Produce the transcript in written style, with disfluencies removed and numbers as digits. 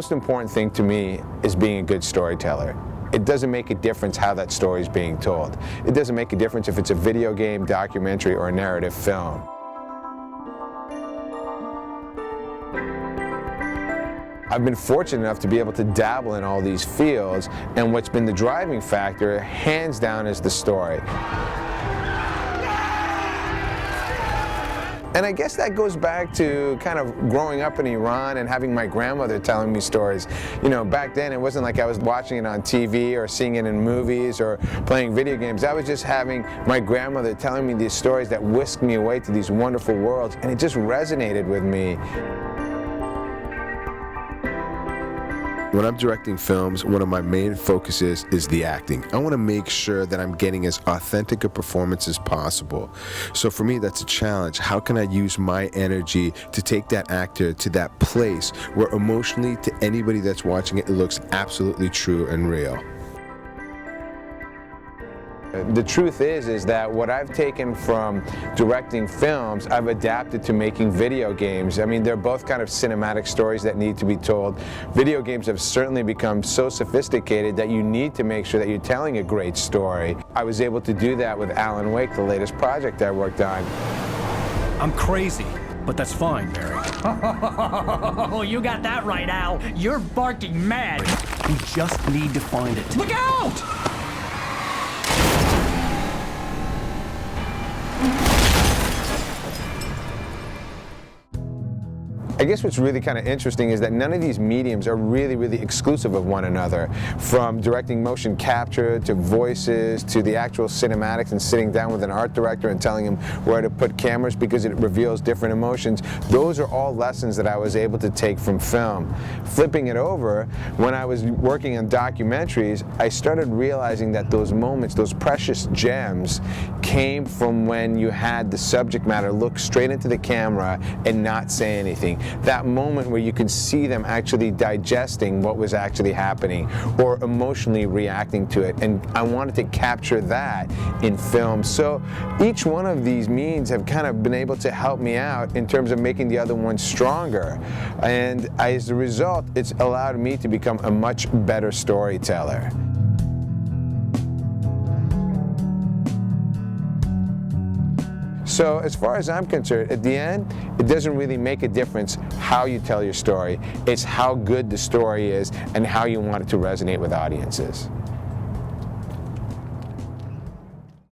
most important thing to me is being a good storyteller. It doesn't make a difference how that story is being told. It doesn't make a difference if it's a video game, documentary, or a narrative film. I've been fortunate enough to be able to dabble in all these fields, and what's been the driving factor, hands down, is the story. And I guess that goes back to kind of growing up in Iran and having my grandmother telling me stories. You know, back then it wasn't like I was watching it on TV or seeing it in movies or playing video games. I was just having my grandmother telling me these stories that whisked me away to these wonderful worlds, and it just resonated with me. When I'm directing films, one of my main focuses is the acting. I want to make sure that I'm getting as authentic a performance as possible. So for me, that's a challenge. How can I use my energy to take that actor to that place where emotionally, to anybody that's watching it, it looks absolutely true and real? The truth is that what I've taken from directing films, I've adapted to making video games. I mean, they're both kind of cinematic stories that need to be told. Video games have certainly become so sophisticated that you need to make sure that you're telling a great story. I was able to do that with Alan Wake, the latest project I worked on. I'm crazy, but that's fine, Barry. Oh, you got that right, Al. You're barking mad. We just need to find it. Look out! I guess what's really kind of interesting is that none of these mediums are really exclusive of one another. From directing motion capture to voices to the actual cinematics and sitting down with an art director and telling him where to put cameras because it reveals different emotions, those are all lessons that I was able to take from film. Flipping it over, when I was working on documentaries, I started realizing that those moments, those precious gems, came from when you had the subject matter look straight into the camera and not say anything. That moment where you could see them actually digesting what was actually happening or emotionally reacting to it. And I wanted to capture that in film. So each one of these means have kind of been able to help me out in terms of making the other one stronger. And as a result, it's allowed me to become a much better storyteller. So as far as I'm concerned, at the end, it doesn't really make a difference how you tell your story. It's how good the story is and how you want it to resonate with audiences.